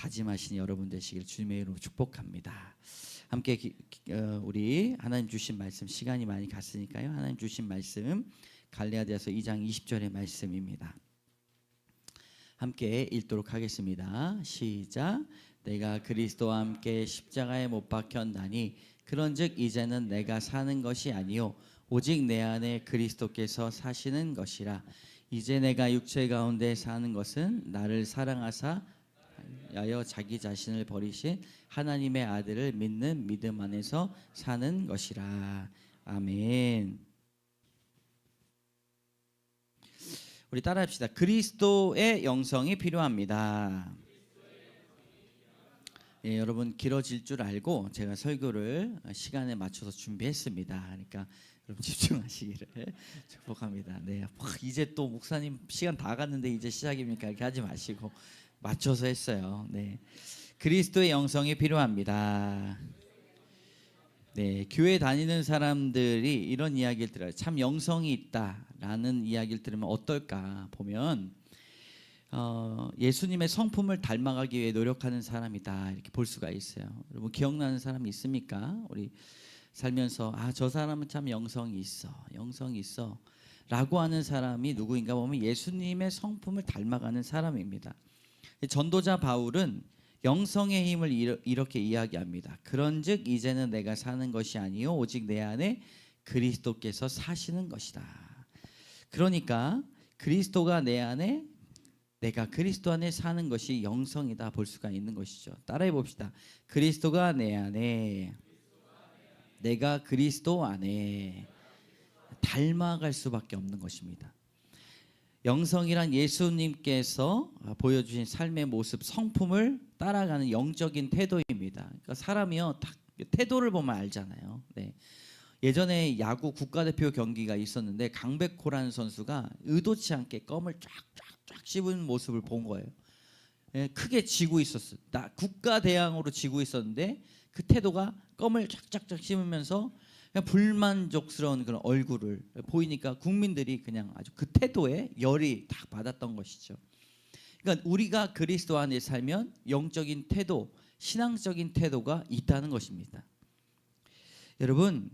다짐하신 여러분 되시길 주님의 이름으로 축복합니다. 함께 우리 하나님 주신 말씀, 시간이 많이 갔으니까요. 하나님 주신 말씀 갈라디아서 2장 20절의 말씀입니다. 함께 읽도록 하겠습니다. 시작. 내가 그리스도와 함께 십자가에 못 박혔나니 그런즉 이제는 내가 사는 것이 아니요 오직 내 안에 그리스도께서 사시는 것이라. 이제 내가 육체 가운데 사는 것은 나를 사랑하사 하여 자기 자신을 버리신 하나님의 아들을 믿는 믿음 안에서 사는 것이라. 아멘. 우리 따라합시다. 그리스도의 영성이 필요합니다. 예, 여러분 길어질 줄 알고 제가 설교를 시간에 맞춰서 준비했습니다. 그러니까 여러분 집중하시기를 축복합니다. 네, 이제 또 목사님 시간 다 갔는데 이제 시작입니까? 이렇게 하지 마시고 맞춰서 했어요. 네, 그리스도의 영성이 필요합니다. 네, 교회 다니는 사람들이 이런 이야기를 들어요. 참 영성이 있다라는 이야기를 들으면 어떨까 보면 예수님의 성품을 닮아가기 위해 노력하는 사람이다 이렇게 볼 수가 있어요. 여러분 기억나는 사람이 있습니까? 우리 살면서 저 사람은 참 영성이 있어 라고 하는 사람이 누구인가 보면 예수님의 성품을 닮아가는 사람입니다. 전도자 바울은 영성의 힘을 이렇게 이야기합니다. 그런즉 이제는 내가 사는 것이 아니요 오직 내 안에 그리스도께서 사시는 것이다. 그러니까 그리스도가 내 안에, 내가 그리스도 안에 사는 것이 영성이다 볼 수가 있는 것이죠. 따라해 봅시다. 그리스도가 내 안에, 내가 그리스도 안에 닮아갈 수밖에 없는 것입니다. 영성이란 예수님께서 보여주신 삶의 모습, 성품을 따라가는 영적인 태도입니다. 그러니까 사람이요, 딱 태도를 보면 알잖아요. 네. 예전에 야구 국가대표 경기가 있었는데 강백호라는 선수가 의도치 않게 껌을 쫙쫙쫙 씹은 모습을 본 거예요. 예, 크게 지고 있었어요. 국가대항으로 지고 있었는데 그 태도가 껌을 쫙쫙쫙 씹으면서 그냥 불만족스러운 그런 얼굴을 보이니까 국민들이 그냥 아주 그 태도에 열이 딱 받았던 것이죠. 그러니까 우리가 그리스도 안에 살면 영적인 태도, 신앙적인 태도가 있다는 것입니다. 여러분,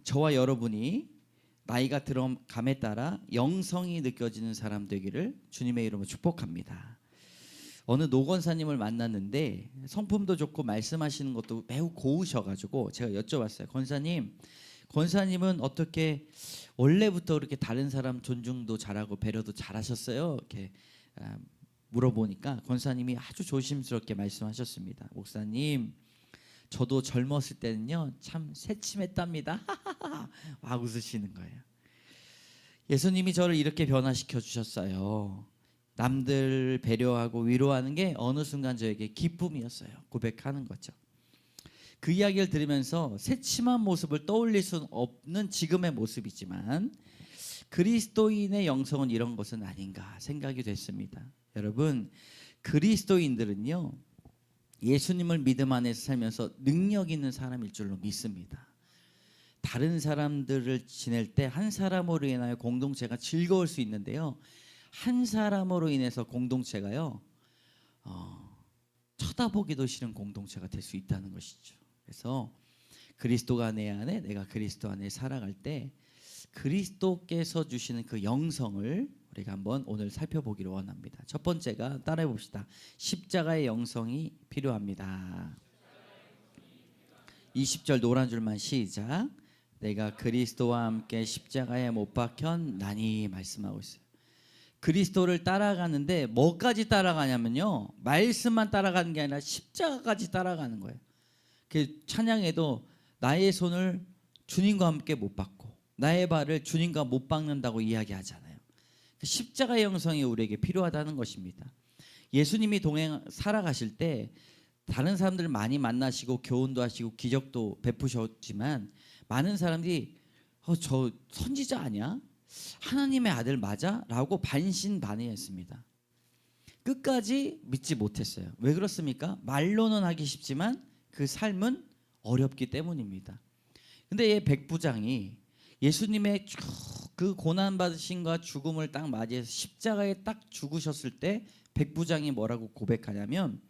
저와 여러분이 나이가 들어감에 따라 영성이 느껴지는 사람 되기를 주님의 이름으로 축복합니다. 어느 노권사님을 만났는데 성품도 좋고 말씀하시는 것도 매우 고우셔가지고 제가 여쭤봤어요. 권사님은 어떻게 원래부터 그렇게 다른 사람 존중도 잘하고 배려도 잘하셨어요? 이렇게 물어보니까 권사님이 아주 조심스럽게 말씀하셨습니다. 목사님, 저도 젊었을 때는요 참 새침했답니다. 막 웃으시는 거예요. 예수님이 저를 이렇게 변화시켜 주셨어요. 남들 배려하고 위로하는 게 어느 순간 저에게 기쁨이었어요. 고백하는 거죠. 그 이야기를 들으면서 새침한 모습을 떠올릴 수는 없는 지금의 모습이지만 그리스도인의 영성은 이런 것은 아닌가 생각이 됐습니다. 여러분, 그리스도인들은요 예수님을 믿음 안에서 살면서 능력 있는 사람일 줄로 믿습니다. 다른 사람들을 지낼 때 한 사람으로 인하여 공동체가 즐거울 수 있는데요, 한 사람으로 인해서 공동체가요 쳐다보기도 싫은 공동체가 될 수 있다는 것이죠. 그래서 그리스도가 내 안에, 내가 그리스도 안에 살아갈 때 그리스도께서 주시는 그 영성을 우리가 한번 오늘 살펴보기를 원합니다. 첫 번째가 따라해 봅시다. 십자가의 영성이 필요합니다. 20절 노란 줄만 시작. 내가 그리스도와 함께 십자가에 못 박혔나니 말씀하고 있어요. 그리스도를 따라가는데 뭐까지 따라가냐면요, 말씀만 따라가는 게 아니라 십자가까지 따라가는 거예요. 그 찬양에도 나의 손을 주님과 함께 못 박고 나의 발을 주님과 못 박는다고 이야기하잖아요. 십자가의 영성이 우리에게 필요하다는 것입니다. 예수님이 살아가실 때 다른 사람들을 많이 만나시고 교훈도 하시고 기적도 베푸셨지만 많은 사람들이 저 선지자 아니야? 하나님의 아들 맞아? 라고 반신반의했습니다. 끝까지 믿지 못했어요. 왜 그렇습니까? 말로는 하기 쉽지만 그 삶은 어렵기 때문입니다. 근데 이 백부장이 예수님의 쭉 그 고난받으심과 죽음을 딱 맞이해서 십자가에 딱 죽으셨을 때 백부장이 뭐라고 고백하냐면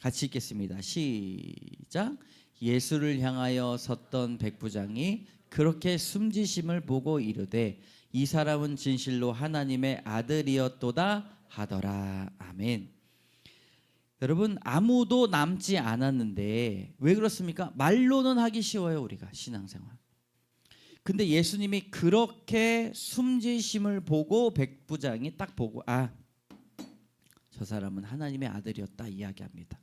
같이 읽겠습니다. 시작. 예수를 향하여 섰던 백부장이 그렇게 숨지심을 보고 이르되 이 사람은 진실로 하나님의 아들이었도다 하더라. 아멘. 여러분, 아무도 남지 않았는데 왜 그렇습니까? 말로는 하기 쉬워요, 우리가 신앙생활. 근데 예수님이 그렇게 숨지심을 보고 백부장이 딱 보고 저 사람은 하나님의 아들이었다 이야기합니다.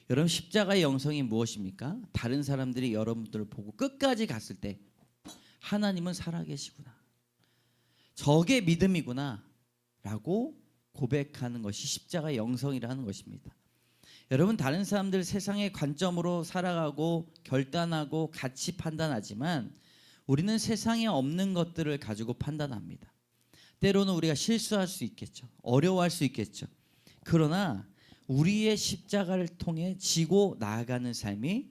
여러분, 십자가의 영성이 무엇입니까? 다른 사람들이 여러분들을 보고 끝까지 갔을 때 하나님은 살아계시구나, 저게 믿음이구나 라고 고백하는 것이 십자가의 영성이라는 것입니다. 여러분, 다른 사람들 세상의 관점으로 살아가고 결단하고 같이 판단하지만 우리는 세상에 없는 것들을 가지고 판단합니다. 때로는 우리가 실수할 수 있겠죠. 어려워할 수 있겠죠. 그러나 우리의 십자가를 통해 지고 나아가는 삶이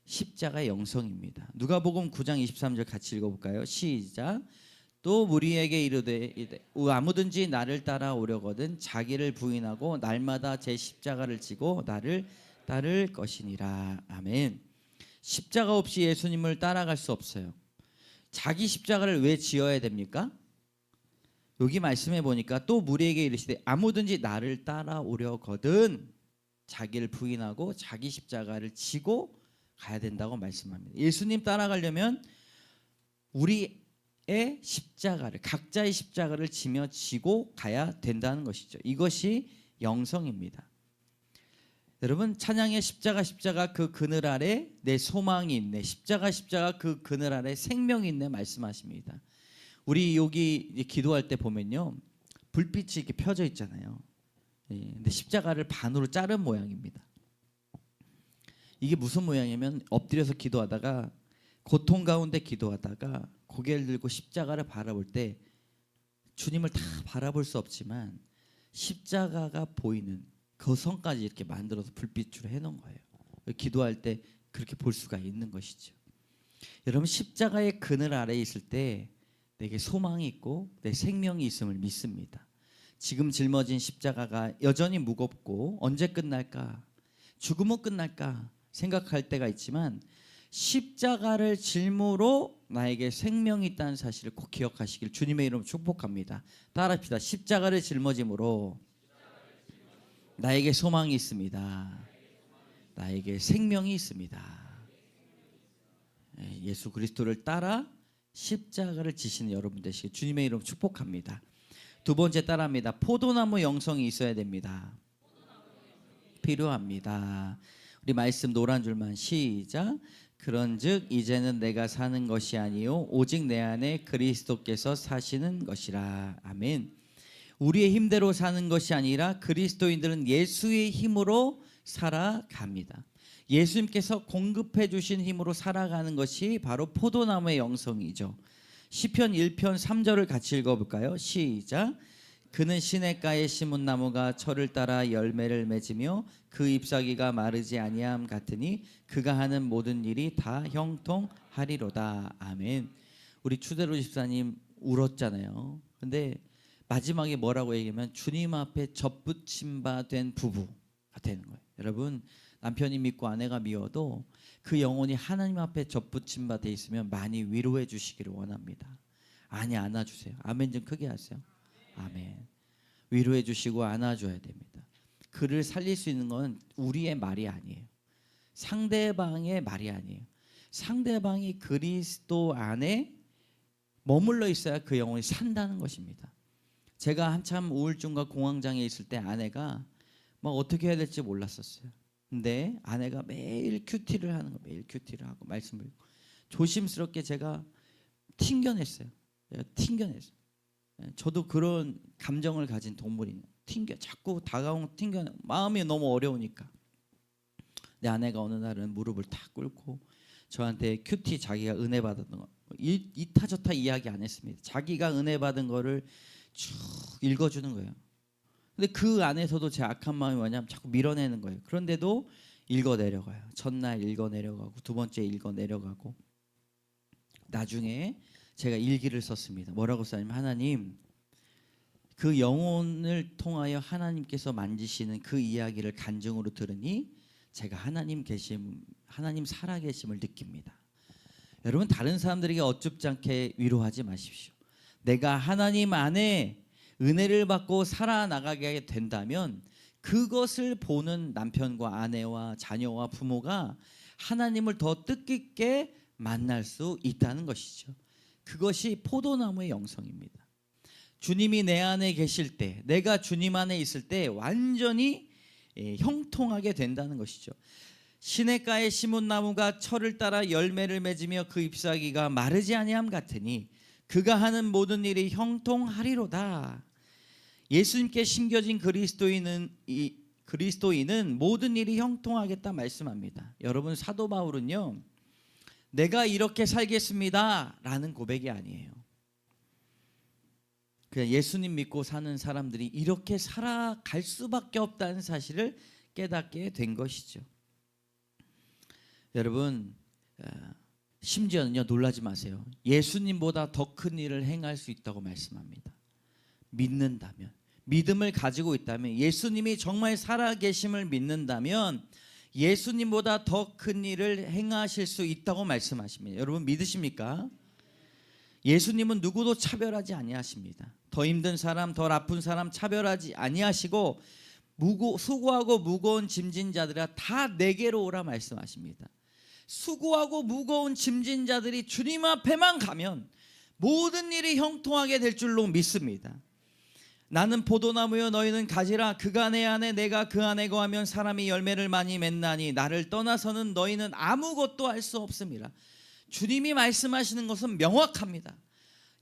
십자가의 영성입니다. 누가복음 9장 23절 같이 읽어볼까요? 시작. 또 무리에게 이르되 아무든지 나를 따라오려거든 자기를 부인하고 날마다 제 십자가를 지고 나를 따를 것이니라. 아멘. 십자가 없이 예수님을 따라갈 수 없어요. 자기 십자가를 왜 지어야 됩니까? 여기 말씀해 보니까 또 무리에게 이르시되 아무든지 나를 따라오려거든 자기를 부인하고 자기 십자가를 지고 가야 된다고 말씀합니다. 예수님 따라가려면 우리의 십자가를, 각자의 십자가를 지며 지고 가야 된다는 것이죠. 이것이 영성입니다. 여러분, 찬양의 십자가 그 그늘 아래 내 소망이 있네, 십자가 그 그늘 아래 생명이 있네 말씀하십니다. 우리 여기 기도할 때 보면요, 불빛이 이렇게 펴져 있잖아요. 근데 십자가를 반으로 자른 모양입니다. 이게 무슨 모양이냐면 엎드려서 기도하다가 고통 가운데 기도하다가 고개를 들고 십자가를 바라볼 때 주님을 다 바라볼 수 없지만 십자가가 보이는 그 선까지 이렇게 만들어서 불빛으로 해놓은 거예요. 기도할 때 그렇게 볼 수가 있는 것이죠. 여러분, 십자가의 그늘 아래에 있을 때 내게 소망이 있고 내 생명이 있음을 믿습니다. 지금 짊어진 십자가가 여전히 무겁고 언제 끝날까, 죽으면 끝날까 생각할 때가 있지만 십자가를 짊으로 나에게 생명이 있다는 사실을 꼭 기억하시길 주님의 이름으로 축복합니다. 따라합시다. 십자가를 짊어짐으로 나에게 소망이 있습니다. 나에게 생명이 있습니다. 예수 그리스도를 따라 십자가를 지시는 여러분 되시길 주님의 이름으로 축복합니다. 두 번째 따라합니다. 포도나무 영성이 있어야 됩니다. 필요합니다. 우리 말씀 노란 줄만 시작. 그런즉 이제는 내가 사는 것이 아니요 오직 내 안에 그리스도께서 사시는 것이라. 아멘. 우리의 힘대로 사는 것이 아니라 그리스도인들은 예수의 힘으로 살아갑니다. 예수님께서 공급해 주신 힘으로 살아가는 것이 바로 포도나무의 영성이죠. 시편 1편 3절을 같이 읽어볼까요? 시작. 그는 시냇가에 심은 나무가 철을 따라 열매를 맺으며 그 잎사귀가 마르지 아니함 같으니 그가 하는 모든 일이 다 형통하리로다. 아멘. 우리 추대로 집사님 울었잖아요. 근데 마지막에 뭐라고 얘기하면 주님 앞에 접붙임 바 된 부부가 되는 거예요. 여러분, 남편이 믿고 아내가 미워도 그 영혼이 하나님 앞에 접붙임 바 돼 있으면 많이 위로해 주시기를 원합니다. 많이 안아주세요. 아멘 좀 크게 하세요. 아멘. 위로해 주시고 안아줘야 됩니다. 그를 살릴 수 있는 건 우리의 말이 아니에요. 상대방의 말이 아니에요. 상대방이 그리스도 안에 머물러 있어야 그 영혼이 산다는 것입니다. 제가 한참 우울증과 공황장애 있을 때 아내가 막 어떻게 해야 될지 몰랐었어요. 근데 아내가 매일 큐티를 하는 거, 매일 큐티를 하고 말씀을 조심스럽게 제가 튕겨냈어요. 제가 튕겨냈어요. 저도 그런 감정을 가진 동물이에요. 자꾸 다가오는 마음이 너무 어려우니까. 내 아내가 어느 날은 무릎을 탁 꿇고 저한테 큐티 자기가 은혜 받았던 거 이타저타 이야기 안 했습니다. 자기가 은혜 받은 거를 쭉 읽어주는 거예요. 근데 그 안에서도 제 악한 마음이 뭐냐면 자꾸 밀어내는 거예요. 그런데도 읽어내려가요. 첫날 읽어내려가고 두 번째 읽어내려가고 나중에 제가 일기를 썼습니다. 뭐라고 썼냐면 하나님, 그 영혼을 통하여 하나님께서 만지시는 그 이야기를 간증으로 들으니 제가 하나님 살아계심을 느낍니다. 여러분, 다른 사람들에게 어줍지 않게 위로하지 마십시오. 내가 하나님 안에 은혜를 받고 살아나가게 된다면 그것을 보는 남편과 아내와 자녀와 부모가 하나님을 더 뜻깊게 만날 수 있다는 것이죠. 그것이 포도나무의 영성입니다. 주님이 내 안에 계실 때, 내가 주님 안에 있을 때 완전히 형통하게 된다는 것이죠. 시냇가에 심은 나무가 철을 따라 열매를 맺으며 그 잎사귀가 마르지 아니함 같으니 그가 하는 모든 일이 형통하리로다. 예수님께 심겨진 그리스도인은 모든 일이 형통하겠다 말씀합니다. 여러분, 사도 바울은요, 내가 이렇게 살겠습니다 라는 고백이 아니에요. 그냥 예수님 믿고 사는 사람들이 이렇게 살아갈 수밖에 없다는 사실을 깨닫게 된 것이죠. 여러분, 심지어는요, 놀라지 마세요. 예수님보다 더 큰 일을 행할 수 있다고 말씀합니다. 믿는다면, 믿음을 가지고 있다면, 예수님이 정말 살아계심을 믿는다면 예수님보다 더 큰 일을 행하실 수 있다고 말씀하십니다. 여러분, 믿으십니까? 예수님은 누구도 차별하지 아니하십니다. 더 힘든 사람, 덜 아픈 사람 차별하지 아니하시고 수고하고 무거운 짐진 자들아 다 내게로 오라 말씀하십니다. 수고하고 무거운 짐진 자들이 주님 앞에만 가면 모든 일이 형통하게 될 줄로 믿습니다. 나는 포도나무요 너희는 가지라. 그가 내 안에 내가 그 안에 거하면 사람이 열매를 많이 맺나니 나를 떠나서는 너희는 아무것도 할 수 없습니다. 주님이 말씀하시는 것은 명확합니다.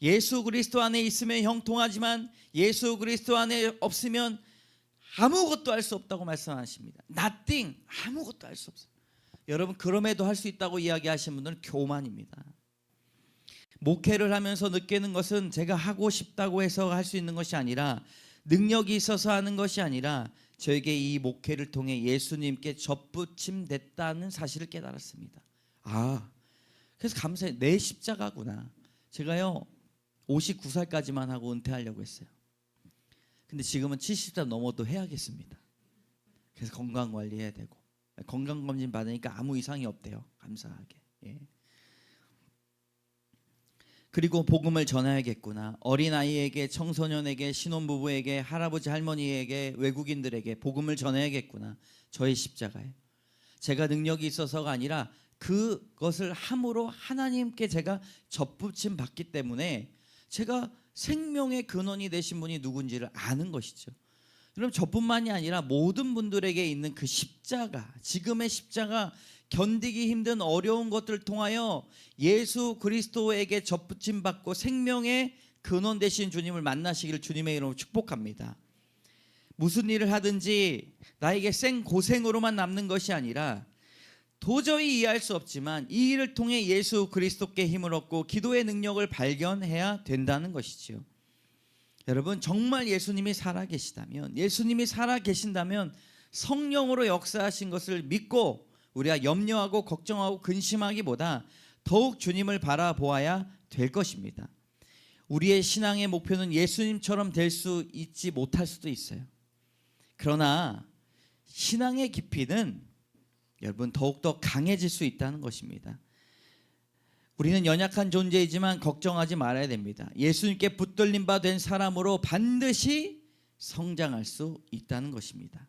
예수 그리스도 안에 있으면 형통하지만 예수 그리스도 안에 없으면 아무것도 할 수 없다고 말씀하십니다. Nothing, 아무것도 할 수 없어요. 여러분, 그럼에도 할 수 있다고 이야기하시는 분들은 교만입니다. 목회를 하면서 느끼는 것은 제가 하고 싶다고 해서 할 수 있는 것이 아니라, 능력이 있어서 하는 것이 아니라 저에게 이 목회를 통해 예수님께 접붙임됐다는 사실을 깨달았습니다. 그래서 감사해요. 내 십자가구나. 제가요 59살까지만 하고 은퇴하려고 했어요. 근데 지금은 70살 넘어도 해야겠습니다. 그래서 건강관리해야 되고, 건강검진 받으니까 아무 이상이 없대요. 감사하게. 그리고 복음을 전해야겠구나. 어린아이에게, 청소년에게, 신혼부부에게, 할아버지 할머니에게, 외국인들에게 복음을 전해야겠구나. 저의 십자가에 제가 능력이 있어서가 아니라 그것을 함으로 하나님께 제가 접붙임 받기 때문에 제가 생명의 근원이 되신 분이 누군지를 아는 것이죠. 그럼 저뿐만이 아니라 모든 분들에게 있는 그 십자가, 지금의 십자가, 견디기 힘든 어려운 것들을 통하여 예수 그리스도에게 접붙임 받고 생명의 근원 되신 주님을 만나시기를 주님의 이름으로 축복합니다. 무슨 일을 하든지 나에게 생고생으로만 남는 것이 아니라 도저히 이해할 수 없지만 이 일을 통해 예수 그리스도께 힘을 얻고 기도의 능력을 발견해야 된다는 것이지요. 여러분, 정말 예수님이 살아계시다면, 예수님이 살아계신다면 성령으로 역사하신 것을 믿고 우리가 염려하고 걱정하고 근심하기보다 더욱 주님을 바라보아야 될 것입니다. 우리의 신앙의 목표는 예수님처럼 될 수 있지 못할 수도 있어요. 그러나 신앙의 깊이는 여러분 더욱더 강해질 수 있다는 것입니다. 우리는 연약한 존재이지만 걱정하지 말아야 됩니다. 예수님께 붙들림 바 된 사람으로 반드시 성장할 수 있다는 것입니다.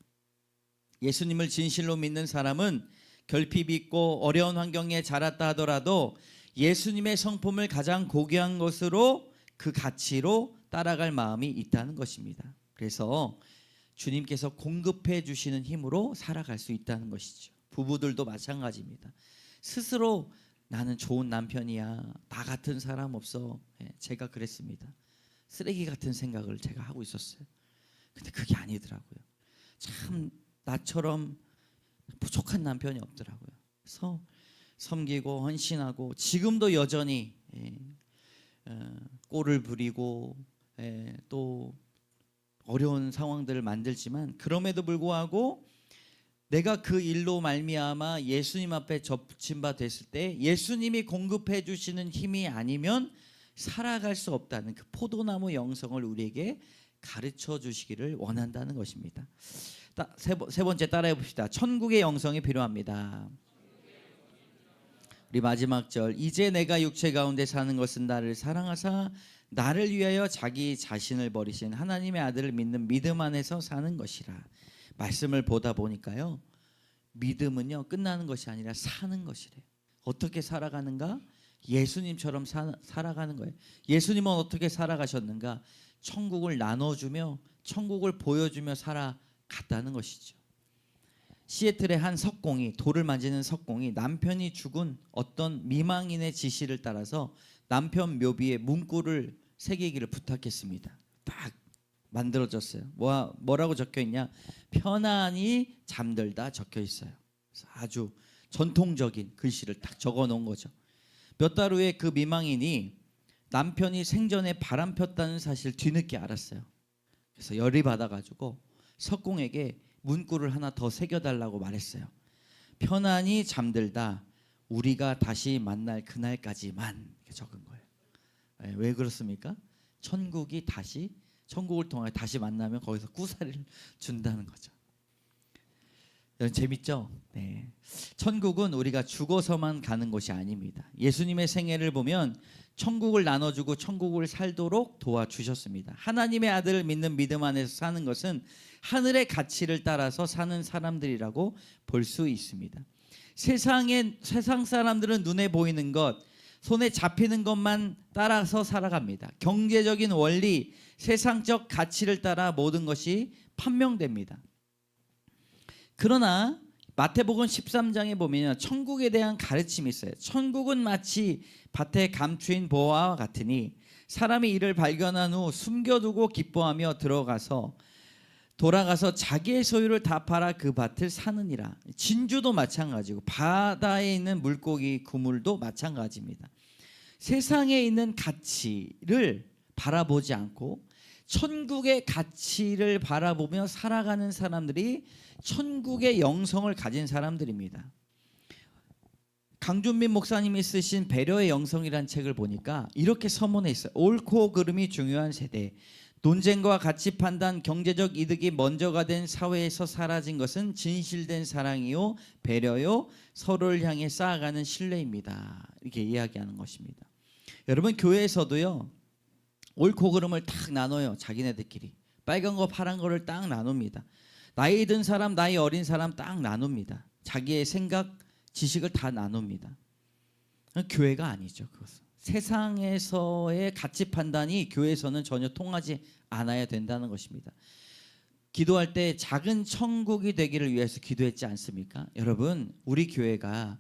예수님을 진실로 믿는 사람은 결핍이 있고 어려운 환경에 자랐다 하더라도 예수님의 성품을 가장 고귀한 것으로, 그 가치로 따라갈 마음이 있다는 것입니다. 그래서 주님께서 공급해 주시는 힘으로 살아갈 수 있다는 것이죠. 부부들도 마찬가지입니다. 스스로 나는 좋은 남편이야, 나 같은 사람 없어. 제가 그랬습니다. 쓰레기 같은 생각을 제가 하고 있었어요. 근데 그게 아니더라고요. 참 나처럼 부족한 남편이 없더라고요. 그래서 섬기고 헌신하고 지금도 여전히 꼴을 부리고 또 어려운 상황들을 만들지만, 그럼에도 불구하고 내가 그 일로 말미암아 예수님 앞에 접붙임 바 됐을 때 예수님이 공급해 주시는 힘이 아니면 살아갈 수 없다는 그 포도나무 영성을 우리에게 가르쳐 주시기를 원한다는 것입니다. 세 번째 따라해 봅시다. 천국의 영성이 필요합니다. 우리 마지막 절, 이제 내가 육체 가운데 사는 것은 나를 사랑하사 나를 위하여 자기 자신을 버리신 하나님의 아들을 믿는 믿음 안에서 사는 것이라. 말씀을 보다 보니까요, 믿음은요 끝나는 것이 아니라 사는 것이래요. 어떻게 살아가는가? 예수님처럼 살아가는 거예요. 예수님은 어떻게 살아가셨는가? 천국을 나눠주며 천국을 보여주며 살아갔다는 것이죠. 시애틀의 한 석공이, 돌을 만지는 석공이 남편이 죽은 어떤 미망인의 지시를 따라서 남편 묘비에 문구를 새기기를 부탁했습니다. 딱 만들어졌어요. 뭐라고 적혀 있냐? 편안히 잠들다 적혀 있어요. 아주 전통적인 글씨를 딱 적어 놓은 거죠. 몇 달 후에 그 미망인이 남편이 생전에 바람 폈다는 사실을 뒤늦게 알았어요. 그래서 열이 받아가지고 석공에게 문구를 하나 더 새겨달라고 말했어요. 편안히 잠들다 우리가 다시 만날 그날까지만, 이렇게 적은 거예요. 왜 그렇습니까? 천국을 통해 다시 만나면 거기서 구사리를 준다는 거죠. 여러분 재밌죠? 네. 천국은 우리가 죽어서만 가는 곳이 아닙니다. 예수님의 생애를 보면 천국을 나눠주고 천국을 살도록 도와주셨습니다. 하나님의 아들을 믿는 믿음 안에서 사는 것은 하늘의 가치를 따라서 사는 사람들이라고 볼 수 있습니다. 세상 사람들은 눈에 보이는 것, 손에 잡히는 것만 따라서 살아갑니다. 경제적인 원리, 세상적 가치를 따라 모든 것이 판명됩니다. 그러나 마태복음 13장에 보면 천국에 대한 가르침이 있어요. 천국은 마치 밭에 감추인 보화와 같으니 사람이 이를 발견한 후 숨겨두고 기뻐하며 돌아가서 자기의 소유를 다 팔아 그 밭을 사느니라. 진주도 마찬가지고 바다에 있는 물고기 그물도 마찬가지입니다. 세상에 있는 가치를 바라보지 않고 천국의 가치를 바라보며 살아가는 사람들이 천국의 영성을 가진 사람들입니다. 강준민 목사님이 쓰신 배려의 영성이라는 책을 보니까 이렇게 서문에 있어요. 옳고 그름이 중요한 세대, 논쟁과 가치 판단, 경제적 이득이 먼저가 된 사회에서 사라진 것은 진실된 사랑이요 배려요 서로를 향해 쌓아가는 신뢰입니다. 이렇게 이야기하는 것입니다. 여러분 교회에서도요 옳고 그름을 딱 나눠요. 자기네들끼리 빨간 거 파란 거를 딱 나눕니다. 나이 든 사람 나이 어린 사람 딱 나눕니다. 자기의 생각 지식을 다 나눕니다. 교회가 아니죠. 그것은 세상에서의 가치 판단이 교회에서는 전혀 통하지 않아야 된다는 것입니다. 기도할 때 작은 천국이 되기를 위해서 기도했지 않습니까? 여러분 우리 교회가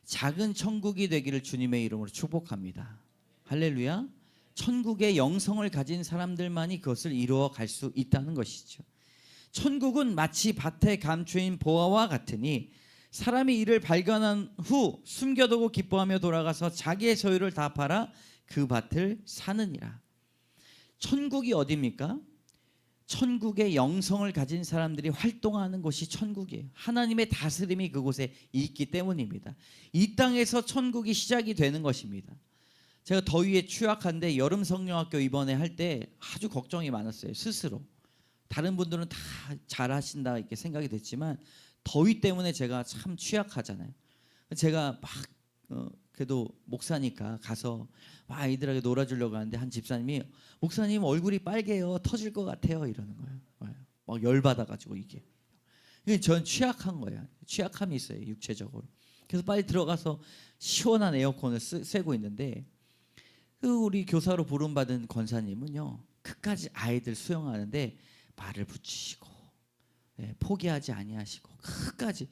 작은 천국이 되기를 주님의 이름으로 축복합니다. 할렐루야. 천국의 영성을 가진 사람들만이 그것을 이루어 갈 수 있다는 것이죠. 천국은 마치 밭에 감추인 보화와 같으니 사람이 이를 발견한 후 숨겨두고 기뻐하며 돌아가서 자기의 소유를 다 팔아 그 밭을 사느니라. 천국이 어디입니까? 천국의 영성을 가진 사람들이 활동하는 곳이 천국이에요. 하나님의 다스림이 그곳에 있기 때문입니다. 이 땅에서 천국이 시작이 되는 것입니다. 제가 더위에 취약한데 여름 성령학교 이번에 할 때 아주 걱정이 많았어요. 스스로. 다른 분들은 다 잘하신다 이렇게 생각이 됐지만 더위 때문에 제가 참 취약하잖아요. 제가 막 그래도 목사니까 가서 막 아이들에게 놀아주려고 하는데 한 집사님이 목사님 얼굴이 빨개요. 터질 것 같아요. 이러는 거예요. 막 열받아가지고 이게. 전 취약한 거예요. 취약함이 있어요. 육체적으로. 그래서 빨리 들어가서 시원한 에어컨을 쐬고 있는데 우리 교사로 부름받은 권사님은요. 끝까지 아이들 수영하는데 말을 붙이시고 포기하지 아니하시고 끝까지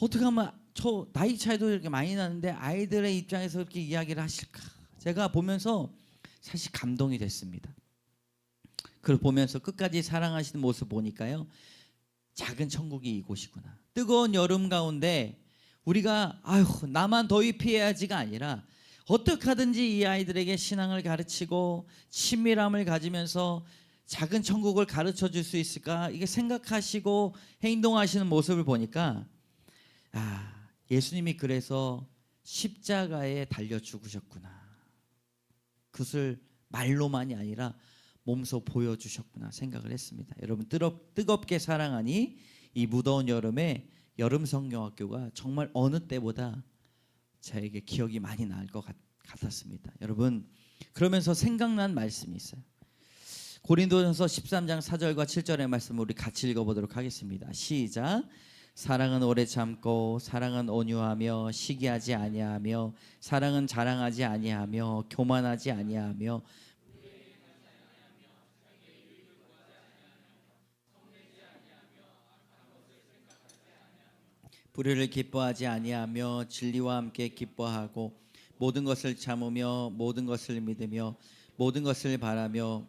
어떻게 하면 저 나이 차이도 이렇게 많이 나는데 아이들의 입장에서 이렇게 이야기를 하실까 제가 보면서 사실 감동이 됐습니다. 그걸 보면서 끝까지 사랑하시는 모습 보니까요 작은 천국이 이곳이구나. 뜨거운 여름 가운데 우리가 아유 나만 더위 피해야지가 아니라 어떻게 하든지 이 아이들에게 신앙을 가르치고 친밀함을 가지면서 작은 천국을 가르쳐 줄 수 있을까 이게 생각하시고 행동하시는 모습을 보니까 예수님이 그래서 십자가에 달려 죽으셨구나. 그것을 말로만이 아니라 몸소 보여주셨구나 생각을 했습니다. 여러분 뜨겁게 사랑하니 이 무더운 여름에 여름 성경학교가 정말 어느 때보다 저에게 기억이 많이 날 것 같았습니다. 여러분, 그러면서 생각난 말씀이 있어요. 고린도전서 13장 4절과 7절의 말씀을 우리 같이 읽어보도록 하겠습니다. 시작. 사랑은 오래 참고 사랑은 온유하며 시기하지 아니하며 사랑은 자랑하지 아니하며 교만하지 아니하며 불의를 기뻐하지 아니하며 진리와 함께 기뻐하고 모든 것을 참으며 모든 것을 믿으며 모든 것을 바라며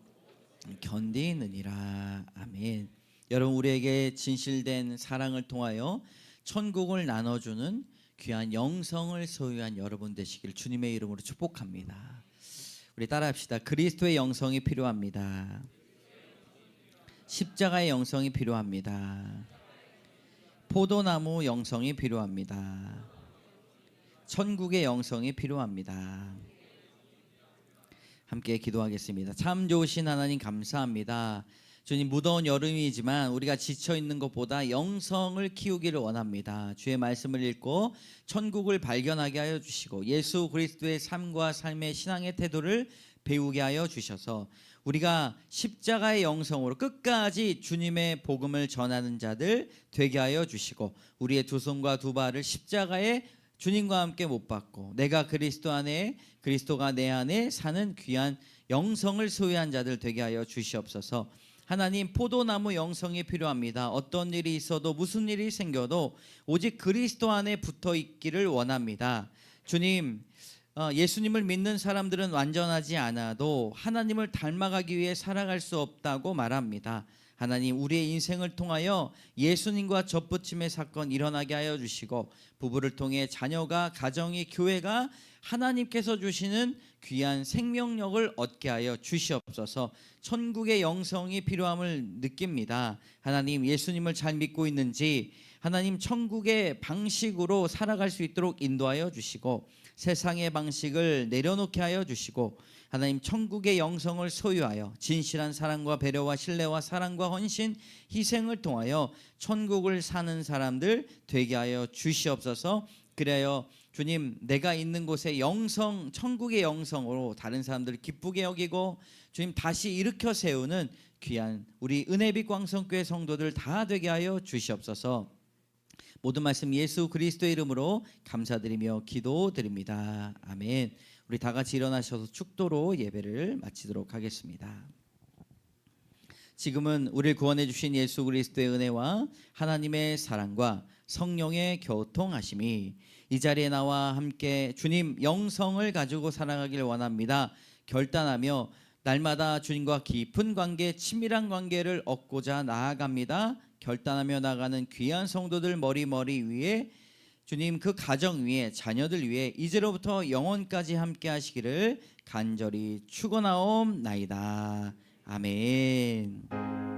견디느니라. 아멘. 여러분, 우리에게 진실된 사랑을 통하여 천국을 나눠주는 귀한 영성을 소유한 여러분 되시길 주님의 이름으로 축복합니다. 우리 따라합시다. 그리스도의 영성이 필요합니다. 십자가의 영성이 필요합니다. 포도나무 영성이 필요합니다. 천국의 영성이 필요합니다. 함께 기도하겠습니다. 참 좋으신 하나님 감사합니다. 주님, 무더운 여름이지만 우리가 지쳐있는 것보다 영성을 키우기를 원합니다. 주의 말씀을 읽고 천국을 발견하게 하여 주시고 예수 그리스도의 삶과 삶의 신앙의 태도를 배우게 하여 주셔서 우리가 십자가의 영성으로 끝까지 주님의 복음을 전하는 자들 되게 하여 주시고 우리의 두 손과 두 발을 십자가에 주님과 함께 못 박고 내가 그리스도 안에 그리스도가 내 안에 사는 귀한 영성을 소유한 자들 되게 하여 주시옵소서. 하나님, 포도나무 영성이 필요합니다. 어떤 일이 있어도 무슨 일이 생겨도 오직 그리스도 안에 붙어 있기를 원합니다. 주님, 예수님을 믿는 사람들은 완전하지 않아도 하나님을 닮아가기 위해 살아갈 수 없다고 말합니다. 하나님, 우리의 인생을 통하여 예수님과 접붙임의 사건 일어나게 하여 주시고 부부를 통해 자녀가, 가정이, 교회가 하나님께서 주시는 귀한 생명력을 얻게 하여 주시옵소서. 천국의 영성이 필요함을 느낍니다. 하나님, 예수님을 잘 믿고 있는지 하나님 천국의 방식으로 살아갈 수 있도록 인도하여 주시고 세상의 방식을 내려놓게 하여 주시고 하나님 천국의 영성을 소유하여 진실한 사랑과 배려와 신뢰와 사랑과 헌신, 희생을 통하여 천국을 사는 사람들 되게 하여 주시옵소서. 그래요 주님, 내가 있는 곳에 영성, 천국의 영성으로 다른 사람들을 기쁘게 여기고 주님 다시 일으켜 세우는 귀한 우리 은혜빛 광성교회 성도들 다 되게 하여 주시옵소서. 모든 말씀 예수 그리스도의 이름으로 감사드리며 기도드립니다. 아멘. 우리 다 같이 일어나셔서 축도로 예배를 마치도록 하겠습니다. 지금은 우리를 구원해 주신 예수 그리스도의 은혜와 하나님의 사랑과 성령의 교통하심이 이 자리에 나와 함께 주님 영성을 가지고 살아가길 원합니다. 결단하며 날마다 주님과 깊은 관계, 친밀한 관계를 얻고자 나아갑니다. 결단하며 나가는 귀한 성도들 머리 위에 주님 그 가정 위에 자녀들 위에 이제로부터 영원까지 함께 하시기를 간절히 축원하옵나이다. 아멘.